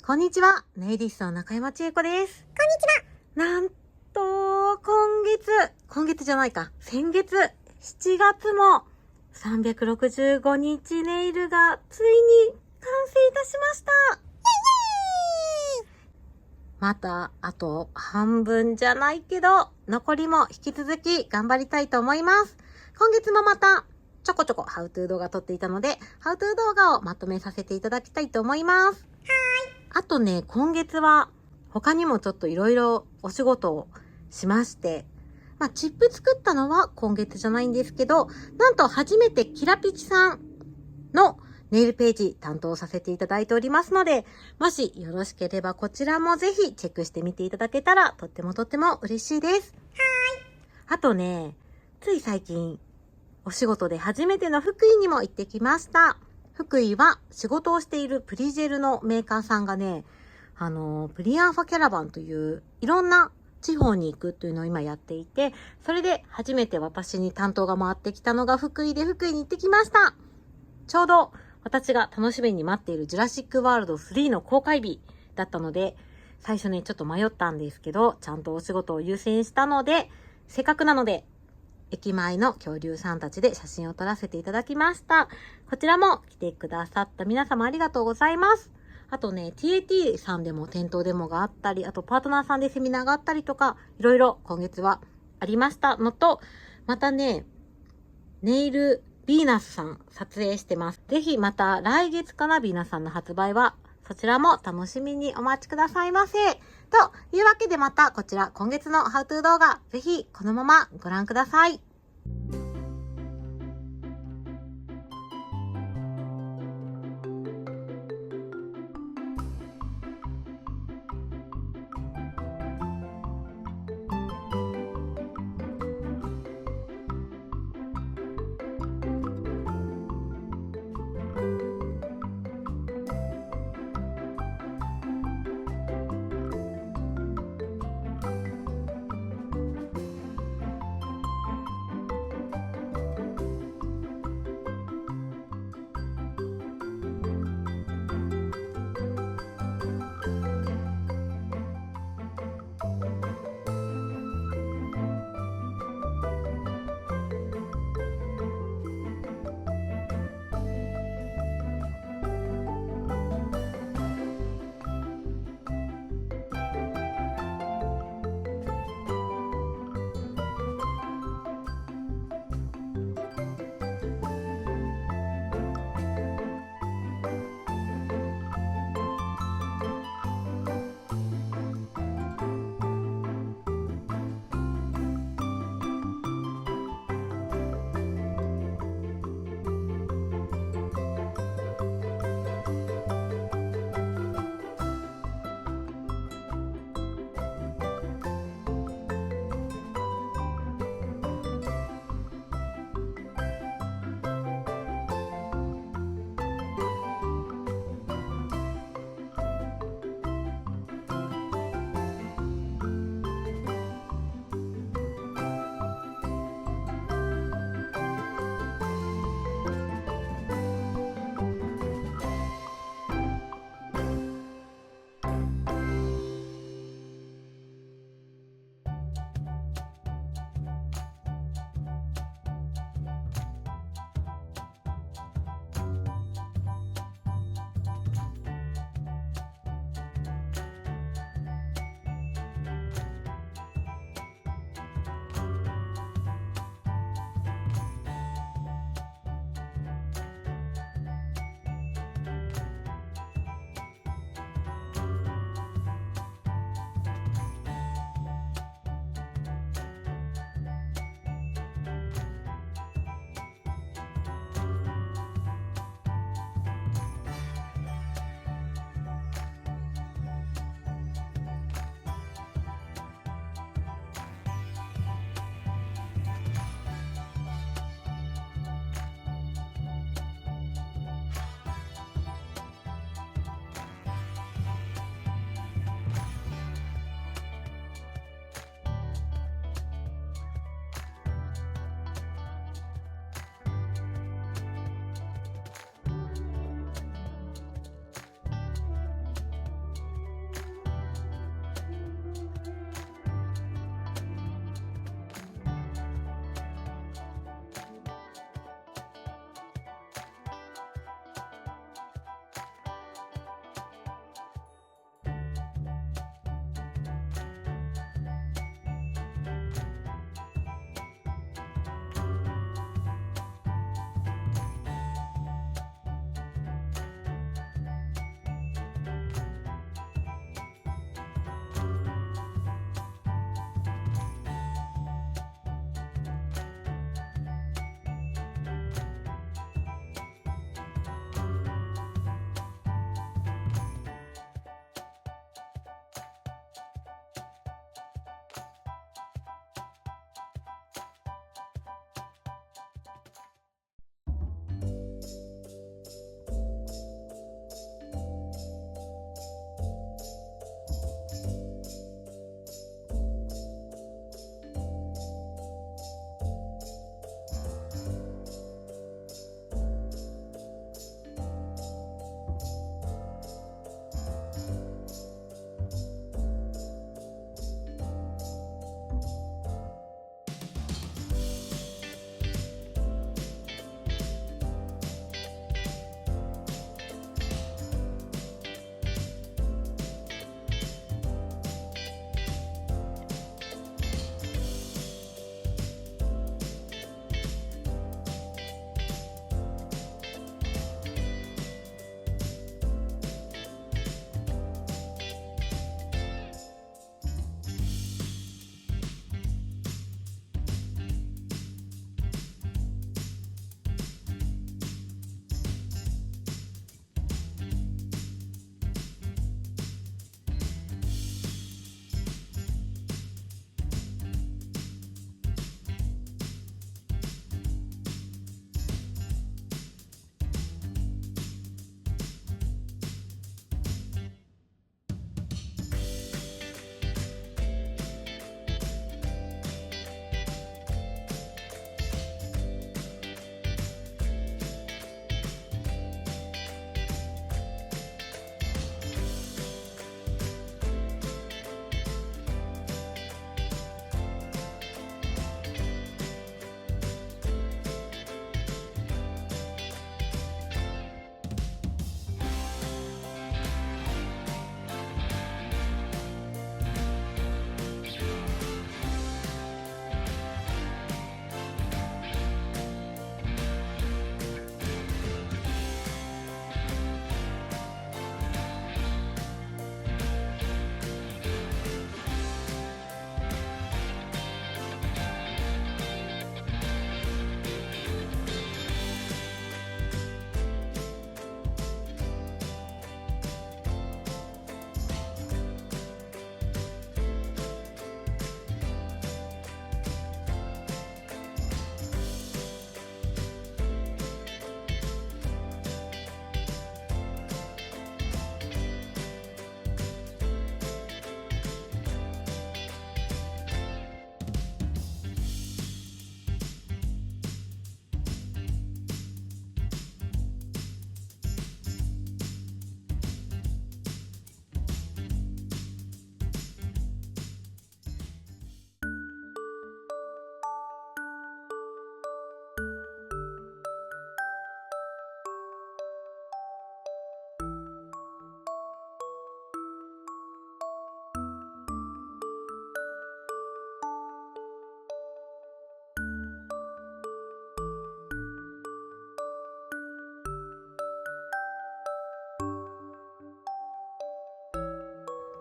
こんにちは、ネイリストの中山千恵子です。こんにちは。なんと、今月じゃないか、先月、7月も365日ネイルがついに完成いたしました。また、あと半分じゃないけど、残りも引き続き頑張りたいと思います。今月もまた、ちょこちょこハウトゥー動画撮っていたので、ハウトゥー動画をまとめさせていただきたいと思います。あとね、今月は他にもちょっといろいろお仕事をしまして、チップ作ったのは今月じゃないんですけど、なんと初めてキラピチさんのネイルページ担当させていただいておりますので、もしよろしければこちらもぜひチェックしてみていただけたらとっても嬉しいです。あとね、つい最近お仕事で初めての福井にも行ってきました。福井は仕事をしているプリジェルのメーカーさんがね、プリアンファキャラバンといういろんな地方に行くというのを今やっていて、それで初めて私に担当が回ってきたのが福井で福井に行ってきました。ちょうど私が楽しみに待っているジュラシックワールド3の公開日だったので、最初ねちょっと迷ったんですけど、ちゃんとお仕事を優先したので、せっかくなので駅前の恐竜さんたちで写真を撮らせていただきました。こちらも来てくださった皆様ありがとうございます。あとね、TAT さんでも店頭デモがあったり、あとパートナーさんでセミナーがあったりとか、いろいろ今月はありましたのと、またね、ネイルヴィーナスさん撮影してます。ぜひまた来月かな、ヴィーナスさんの発売は。そちらも楽しみにお待ちくださいませ。というわけでまたこちら今月のハウトゥー動画、ぜひこのままご覧ください。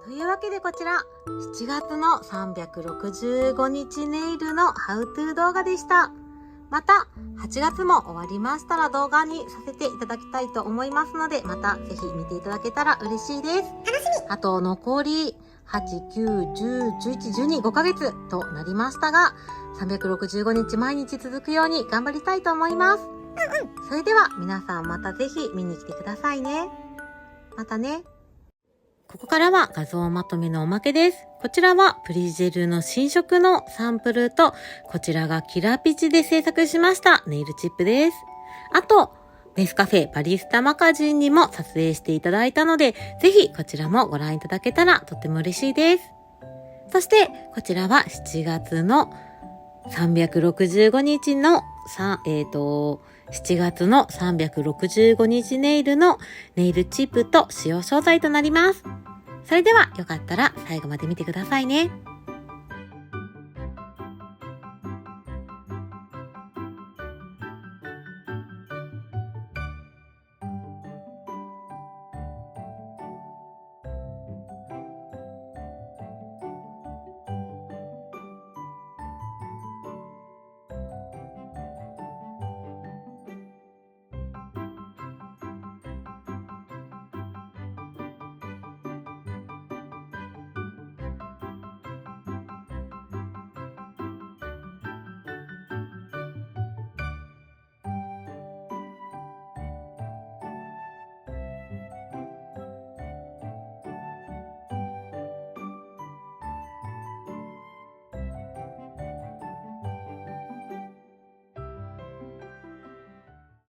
というわけでこちら、7月の365日ネイルのハウトゥー動画でした。また、8月も終わりましたら動画にさせていただきたいと思いますので、またぜひ見ていただけたら嬉しいです。あと、残り8、9、10、11、12、5ヶ月となりましたが、365日毎日続くように頑張りたいと思います。それでは皆さんまたぜひ見に来てくださいね。またね。ここからは画像まとめのおまけです。こちらはプリジェルの新色のサンプルと、こちらがキラピチで制作しましたネイルチップです。あと、ネスカフェバリスタマガジンにも撮影していただいたので、ぜひこちらもご覧いただけたらとっても嬉しいです。そして、こちらは7月の365日の7月の365日ネイルのネイルチップと使用商材となります。それではよかったら最後まで見てくださいね。